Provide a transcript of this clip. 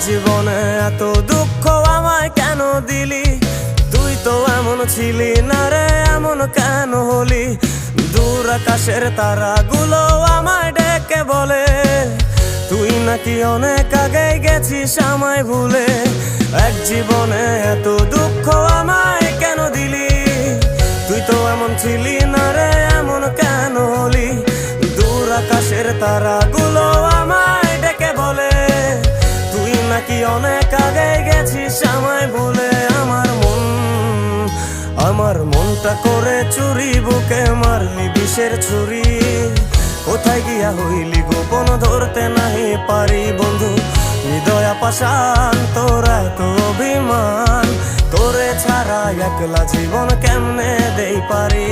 জীবনে এত দুঃখ আমায় কেন দিলি? তুই তো এমন ছিলি না রে, এমন কেন হলি? দূর আকাশের তারাগুলো আমায় ডেকে বলে তুই নাকি অনেক আগে গেছিস আমায় ভুলে। এক জীবনে এত দুঃখ আমায় কেন দিলি? তুই তো এমন ছিলি না রে, এমন কেন হলি? দূর আকাশের তারাগুলো আমায় ডেকে বলে তুই নাকি অনেক আগে গেছিস আমায় ভুলে। আমার মনটা করে চুরি, বুকে মারলি বিষের ছুরি। কোথায় গিয়া হইলি গোপন ধরতে নাহি পারি বন্ধু। হৃদয় পাষাণ তোর এত অভিমান, তোরে ছাড়া একলা জীবন কেমনে দেই পারি?